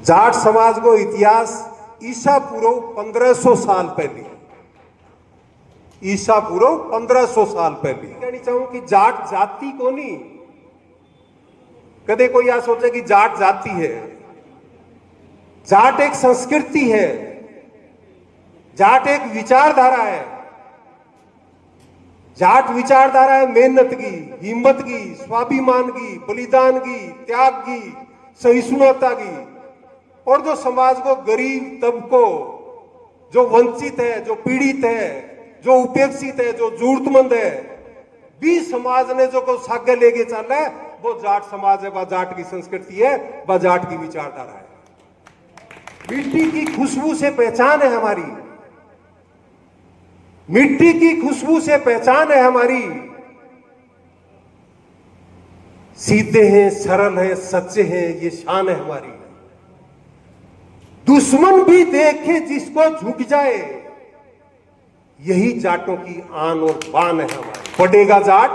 जाट समाज को इतिहास ईसा पूर्व 1500 साल पहले, ईसा पूर्व 1500 साल पहले कहनी चाहूं कि जाट जाति को नहीं, कदे कोई यह सोचे कि जाट जाति है। जाट एक संस्कृति है, जाट एक विचारधारा है। जाट विचारधारा है मेहनत की, हिम्मत की, स्वाभिमान की, बलिदान की, त्याग की, सहिष्णुता की। और जो समाज को गरीब तबकों, जो वंचित है, जो पीड़ित है, जो उपेक्षित है, जो जरूरतमंद है, भी समाज ने जो को सागे लेके चल है, वो जाट समाज है, वह जाट की संस्कृति है, वह जाट की विचारधारा है। मिट्टी की खुशबू से पहचान है हमारी, मिट्टी की खुशबू से पहचान है हमारी। सीधे हैं, सरल हैं, सच्चे हैं, ये शान है हमारी। दुश्मन भी देखे जिसको झुक जाए, यही जाटों की आन और बान है हमारी। बढ़ेगा जाट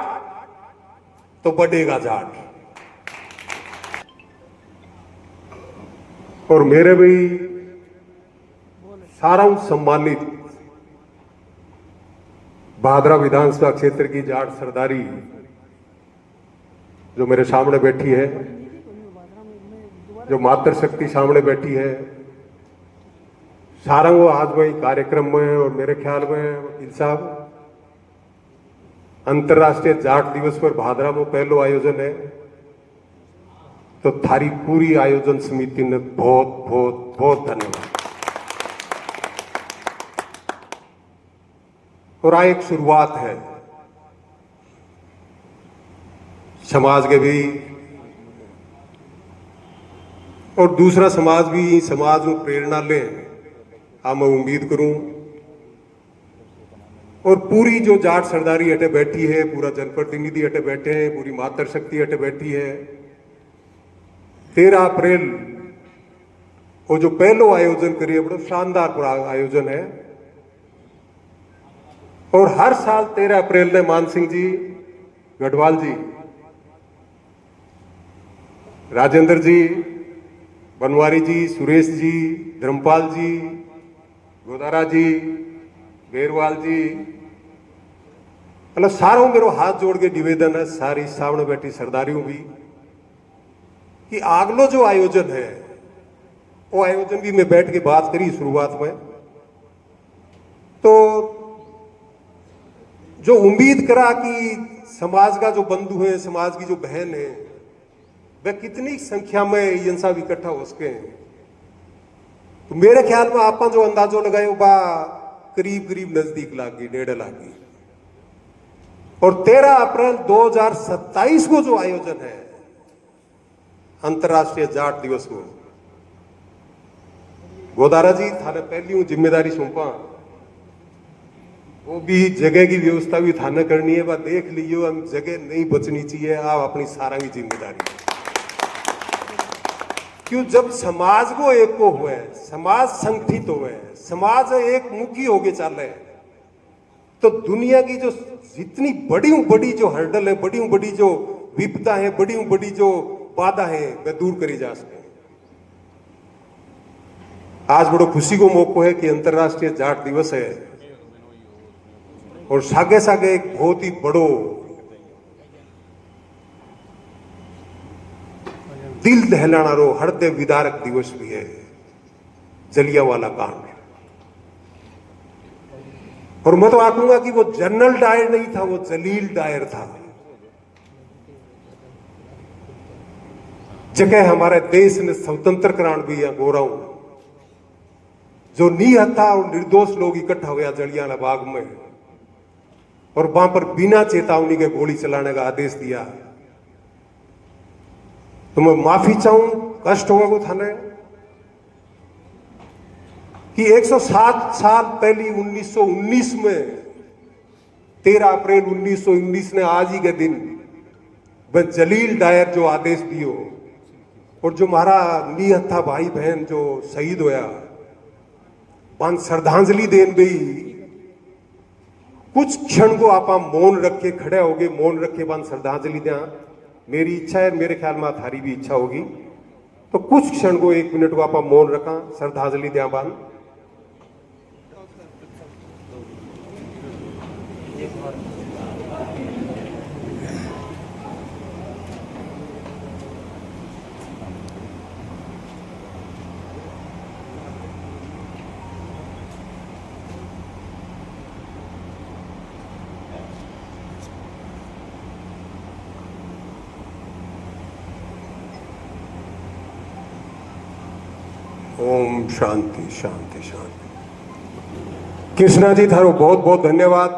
तो बढ़ेगा जाट। और मेरे भी सारा सम्मानित भादरा विधानसभा क्षेत्र की जाट सरदारी जो मेरे सामने बैठी है, जो मातृशक्ति सामने बैठी है, सारा वो आज वही कार्यक्रम में और मेरे ख्याल में वकील साहब अंतर्राष्ट्रीय जाट दिवस पर भादरा में पहलो आयोजन है, तो थारी पूरी आयोजन समिति ने बहुत बहुत बहुत धन्यवाद। और आ एक शुरुआत है समाज के भी, और दूसरा समाज भी समाज में प्रेरणा ले, मैं उम्मीद करूं। और पूरी जो जाट सरदारी हटे बैठी है, पूरा जनप्रतिनिधि हटे बैठे हैं, पूरी मातृशक्ति हटे बैठी है। 13 अप्रैल वो जो पहलो आयोजन करिए, बड़ा शानदार आयोजन है। और हर साल 13 अप्रैल ने मान सिंह जी, गढ़वाल जी, राजेंद्र जी, बनवारी जी, सुरेश जी, धर्मपाल जी, गोदारा जी, बेरवाल जी, मतलब सारों मेरे हाथ जोड़ के निवेदन है सारी सामने बैठी सरदारियों भी कि आगलो जो आयोजन है, वो आयोजन भी मैं बैठ के बात करी शुरुआत में, तो जो उम्मीद करा कि समाज का जो बंधु है, समाज की जो बहन है, वह कितनी संख्या में ये सब इकट्ठा हो सके हैं। तो मेरे ख्याल में आप जो अंदाजो लगाए बा करीब करीब नजदीक लागी, 1.5 लाख की। और 13 अप्रैल 2027 को जो आयोजन है अंतर्राष्ट्रीय जाट दिवस को, गोदारा जी थाने पहली जिम्मेदारी सौंपा, वो भी जगह की व्यवस्था भी थाने करनी है, वह देख लीजिए, हम जगह नहीं बचनी चाहिए, आप अपनी सारा की जिम्मेदारी। क्यों, जब समाज को एक को हुए, समाज संगठित हुए, समाज एक मुखी होके चल रहे, तो दुनिया की जो जितनी बड़ी जो हर्डल है, बड़ी जो विपदा है, बड़ी जो बाधा है, वह दूर करी जा सके। आज बड़ो खुशी को मौका है कि अंतर्राष्ट्रीय जाट दिवस है, और सागे सागे एक बहुत ही बड़ो दिल दहलाना रो हृदय विदारक दिवस भी है, जलियांवाला कांड। और मैं तो आखूंगा कि वो जनरल डायर नहीं था, वो जलील डायर था। जगह हमारे देश ने स्वतंत्र करान भी या गोरा हूं, जो निहत्था और निर्दोष लोग इकट्ठा हुआ जलियांवाला बाग में, और वहां पर बिना चेतावनी के गोली चलाने का आदेश दिया। तो मैं माफी चाहूं, कष्ट होगा वो थाने कि 107 साल पहले 1919 में 13 अप्रैल 1919 ने आज ही के दिन वह जलील डायर जो आदेश दियो, और जो हमारा निहत्था भाई बहन जो शहीद होया, वहां श्रद्धांजलि देन भी कुछ क्षण को आप मौन रखे खड़े हो गए, मौन रखे बाद श्रद्धांजलि दें। मेरी इच्छा है, मेरे ख्याल में थारी भी इच्छा होगी तो कुछ क्षण को 1 मिनट को आप मौन रखा, श्रद्धांजलि दिया बान। ओम शांति शांति शांति। कृष्णा जी थारो बहुत बहुत धन्यवाद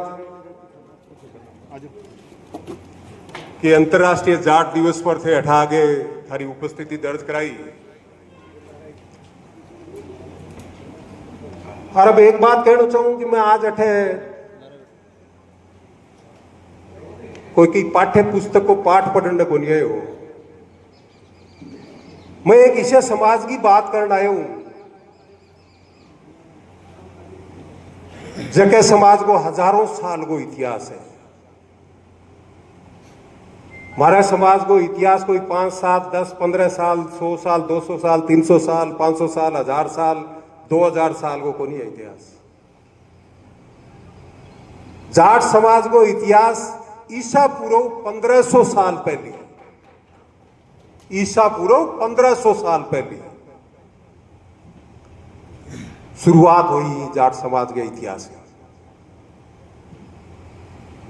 कि अंतर्राष्ट्रीय जाट दिवस पर थे अठा आगे थारी उपस्थिति दर्ज कराई। और अब एक बात कहना चाहूं कि मैं आज अठे कोई की पाठ्य पुस्तक को पाठ पढ़ने को नहीं आयो, मैं एक ऐसे समाज की बात करने आया हूं जके समाज को हजारों साल को इतिहास है। हमारे समाज को इतिहास कोई 5, 7, 10, 15 साल, 100 साल, 200 साल, 300 साल, 500 साल, 1000 साल, 2000 साल को नहीं है इतिहास। जाट समाज को इतिहास ईसा पूर्व 1500 साल पहले, ईसा पूर्व 1500 साल पहले शुरुआत हुई जाट समाज के इतिहास में।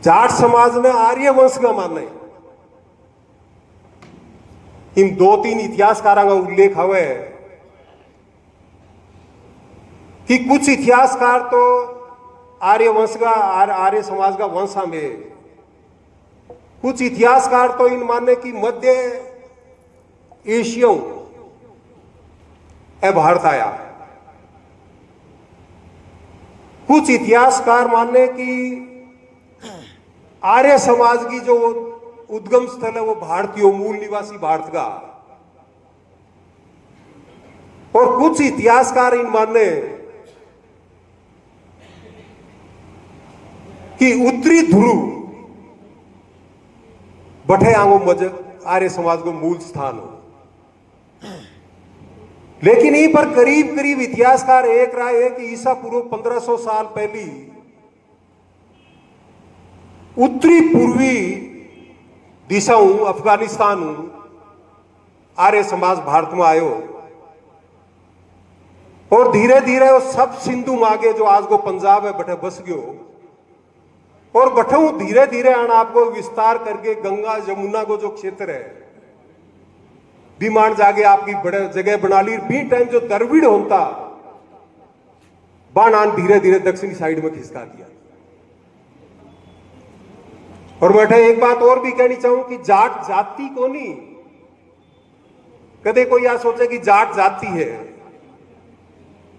जाट समाज में आर्य वंश का मानना है। इन 2-3 इतिहासकारों का उल्लेख है कि कुछ इतिहासकार तो आर्य वंश का, आर्य समाज का वंश में, कुछ इतिहासकार तो इन मानने की मध्य एशिया भारत आया। कुछ इतिहासकार मानने की आर्य समाज की जो उद्गम स्थल है वो भारतीय मूल निवासी भारत का। और कुछ इतिहासकार इन मानने कि उत्तरी ध्रुव बठे आंगो मज आर्य समाज को मूल स्थान हो। लेकिन यहीं पर करीब करीब इतिहासकार एक राय है कि ईसा पूर्व 1500 साल पहली उत्तरी पूर्वी दिशाओं अफगानिस्तान आर्य समाज भारत में आयो और धीरे धीरे वो सब सिंधु मागे जो आज को पंजाब है बठे बस गयो और बठू धीरे धीरे आना आपको विस्तार करके गंगा यमुना को जो क्षेत्र है बीमान जागे आपकी बड़े जगह बना ली। बी टाइम जो द्रविड़ होता बाणान धीरे धीरे दक्षिणी साइड में खिसका दिया। और बैठे एक बात और भी कहनी चाहूं कि जाट जाति को नहीं, कदे कोई यह सोचे कि जाट जाति है।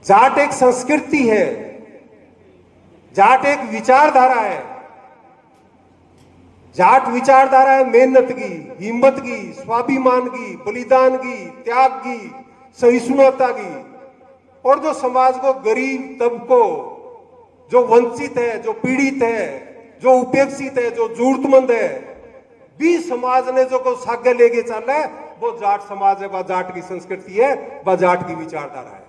जाट एक संस्कृति है, जाट एक विचारधारा है। जाट विचारधारा है मेहनत की, हिम्मत की, स्वाभिमान की, बलिदान की, त्याग की, सहिष्णुता की। और जो समाज को गरीब तबको, जो वंचित है, जो पीड़ित है, जो उपेक्षित है, जो जरूरतमंद है, भी समाज ने जो को सागे लेके चल है वो जाट समाज है, वह जाट की संस्कृति है, वह जाट की विचारधारा है।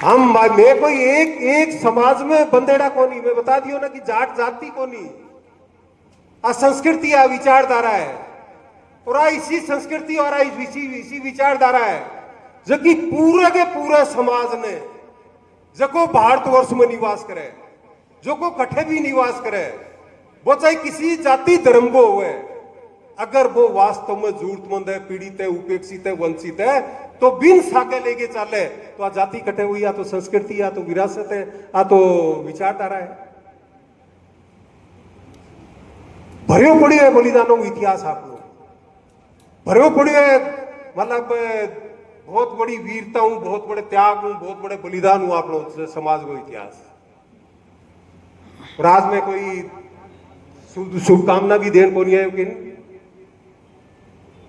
हम मैं कोई एक समाज में बंदेड़ा को नहीं, मैं बता दियो ना कि जाट जाति को नहीं, संस्कृति विचारधारा है। और इसी संस्कृति और इसी विचारधारा है जो कि पूरे के पूरे समाज ने जो भारतवर्ष में निवास करे, जो को कठे भी निवास करे, वो चाहे किसी जाति धर्म को हुए, अगर वो वास्तव में जरूरतमंद है, पीड़ित है, उपेक्षित है, वंचित है, तो बिन साके लेके चले तो जाति कटे हुई, या तो संस्कृति, या तो विरासत है, या तो विचारधारा है। भरियो पड़ियो है बलिदानों का इतिहास, आप लोग भरियो पड़ियो है, मतलब बहुत बड़ी वीरता हूं, बहुत बड़े त्याग हूं, बहुत बड़े बलिदान हूं आप लोग समाज को इतिहास। और आज में कोई शुभकामना भी देन को नहीं है, लेकिन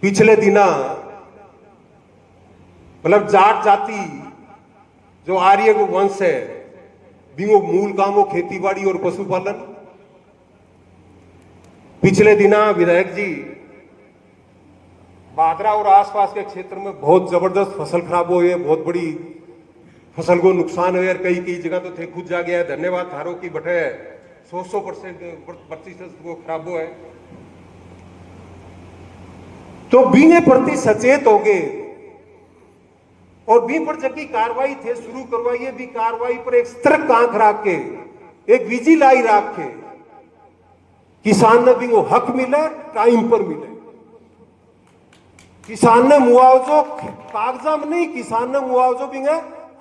पिछले दिना मतलब जाट जाति जो आर्य को वंश है, भी वो मूल काम हो खेती बाड़ी और पशुपालन। पिछले दिना विधायक जी बादरा और आसपास के क्षेत्र में बहुत जबरदस्त फसल खराब हुई है, बहुत बड़ी फसल को नुकसान हुआ है। कई कई जगह तो थे खुद जा गया है। धन्यवाद थारो की बटे 100% को खराब हुआ है। तो बीने प्रति सचेत हो गए और बी पर जबकि कार्रवाई थे शुरू करवाइए, भी कार्रवाई पर एक सतर्क आंख रख के, एक विजिल आई रख के किसान ने भी वो हक मिले, टाइम पर मिले। किसान ने मुआवजो कागजा में नहीं, किसान ने मुआवजो भी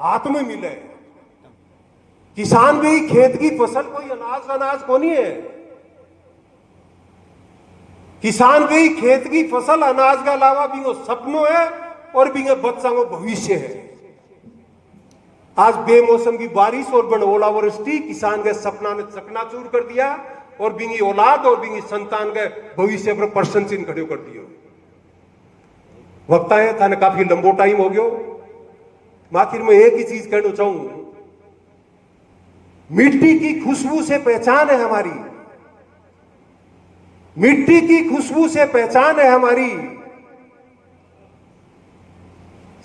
हाथ में मिले। किसान भी खेत की फसल कोई अनाज को नहीं है। किसान भी खेत की फसल अनाज का अलावा भी वो सपनों है और भी बच्चा को भविष्य है। आज बेमौसम की बारिश और बन ओलावृष्टि किसान के सपना ने चकनाचूर कर दिया और बिंगी औलाद और बिंगी संतान के भविष्य पर प्रश्न चिन्ह खड़े कर दियो। वक्ता है थाने काफी लंबो टाइम हो गयो। आखिर में एक ही चीज कहना चाहूं, मिट्टी की खुशबू से पहचान है हमारी, मिट्टी की खुशबू से पहचान है हमारी।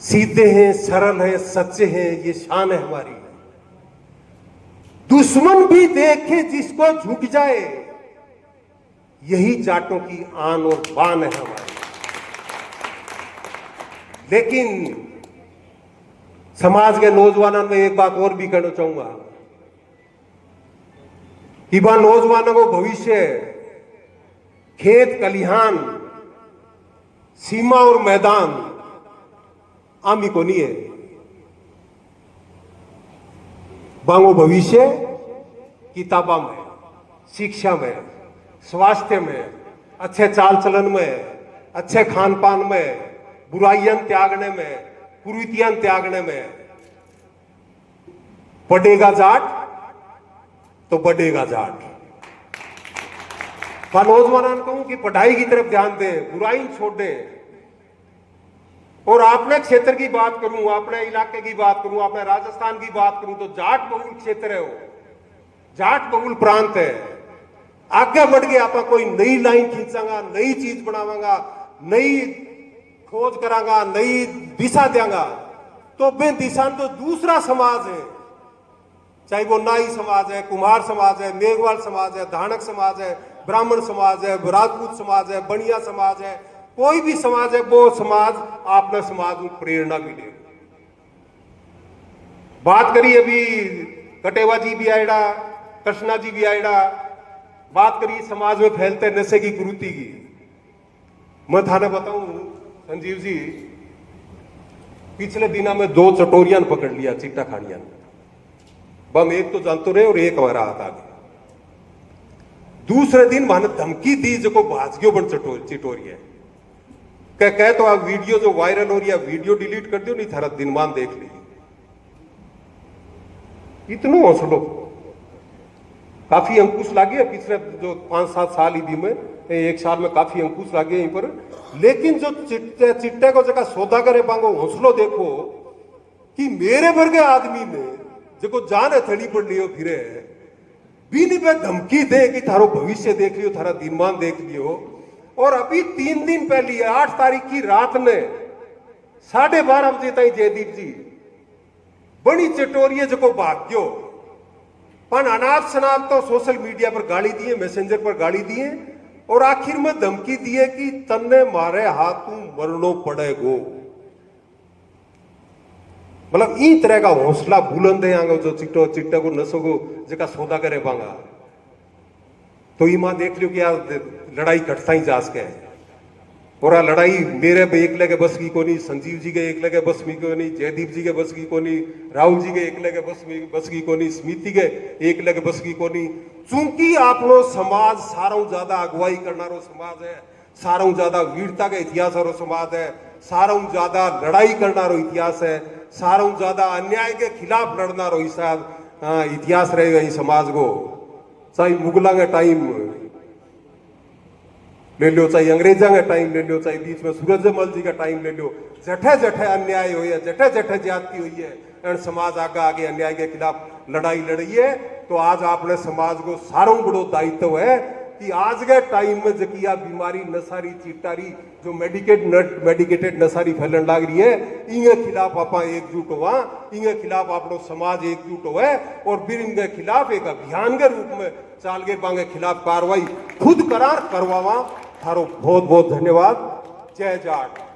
सीधे हैं, सरल हैं, सच्चे हैं, ये शान है हमारी। दुश्मन भी देखे जिसको झुक जाए, यही जाटों की आन और बान है हमारी। लेकिन समाज के नौजवानों में एक बात और भी कहना चाहूंगा कि वह नौजवानों को भविष्य खेत खलिहान सीमा और मैदान आमी को नहीं है। बांगो भविष्य किताबा में, शिक्षा में, स्वास्थ्य में, अच्छे चाल चलन में, अच्छे खान पान में, बुराइयां त्यागने में, कुरीतियां त्यागने में। बढ़ेगा जाट तो बढ़ेगा जाट। मैं नौजवानों को कहूं कि पढ़ाई की तरफ ध्यान दें, बुराई छोड़ दें। और अपने क्षेत्र की बात करूं, अपने इलाके की बात करूं, अपने राजस्थान की बात करूं तो जाट बहुल क्षेत्र है, वो जाट बहुल प्रांत है। आगे बढ़ के आप कोई नई लाइन खींचांगा, नई चीज बनावांगा, नई खोज करांगा, नई दिशा देंगा तो बे दिशा तो दूसरा समाज है, चाहे वो नाई समाज है, कुम्हार समाज है, मेघवाल समाज है, धानक समाज है, ब्राह्मण समाज है, राजपूत समाज है, बनिया समाज है, कोई भी समाज है, वो समाज आपने समाज में प्रेरणा मिले। बात करी अभी कटेवा जी भी आएड़ा, कृष्णा जी भी आएड़ा, बात करी समाज में फैलते नशे की कुरीति की। मैं थाने बताऊं संजीव जी, पिछले दिना में 2 चटोरियां पकड़ लिया चिट्टा खानिया। बम एक तो जानते रहे और एक हमारा हाथ आ गया। दूसरे दिन मैंने धमकी दी जो भाजगियो बन चिटोरिया कह तो आप वीडियो जो वायरल हो रही है वीडियो डिलीट कर दो, नहीं थारा दिनमान देख ली। इतनो हौसलो काफी अंकुश लागे पिछले जो 5-7 साल ही में, 1 साल में काफी अंकुश लागे यहीं पर। लेकिन जो चिट्टे को जगह सौदा करे पांगो हौसलो देखो कि मेरे वर्गे आदमी ने जो जान हथेली पर लियो फिरे बीनी पे धमकी दे कि थारो भविष्य देख लियो, थारा दिनमान देख लियो। और अभी 3 दिन पहले 8 तारीख की रात ने 12:30 बजे तक जयदीप जी बड़ी चटोरिए जो भाग्यो पर अनाप शनाप तो सोशल मीडिया पर गाली दिए, मैसेंजर पर गाली दिए और आखिर में धमकी दिए कि तन्ने मारे हाथों मरनो पड़ेगो। मतलब ई तरह का हौसला बुलंद है आंगो जो चिट्टे को नसो को जका सौदा करे पांगा। तो ई मां देख लियो कि यार लड़ाई घटता ही जास के और आ लड़ाई मेरे पे एक लगे बस की कोनी, संजीव जी के एक लगे बस की कोनी, जयदीप जी के बस की कोनी, राहुल जी के एक लगे बस की कोनी, स्मृति के एक लगे बस की कोनी। चूंकि आपनो समाज सारों ज्यादा अगुवाई करनारो समाज है, सारों ज्यादा वीरता का इतिहास वालो समाज है, सारों ज्यादा लड़ाई करनारो इतिहास है, सारों ज्यादा अन्याय के खिलाफ लड़नारो इतिहास रहेगा इस समाज को। चाहे मुगला का टाइम ले लो, चाहे अंग्रेजा का टाइम ले लो, चाहे बीच में सूरजमल जी का टाइम ले लो, जठे जठे अन्याय हुई है, जठे जठे ज्यादती हुई है और समाज आगे आगे अन्याय के खिलाफ लड़ाई लड़ी है। तो आज आपने समाज को सारों बड़ो दायित्व है कि आज के टाइम में जकिया बीमारी नसारी चिट्टारी जो मेडिकेटेड नसारी फैलन लाग रही है, इनके खिलाफ आप एकजुट हुआ, इनके खिलाफ आप समाज एकजुट हुआ और फिर इनके खिलाफ एक अभियान के रूप में चाल के बांगे खिलाफ कार्रवाई खुद करार करवावा। थारो बहुत बहुत धन्यवाद। जय जाट।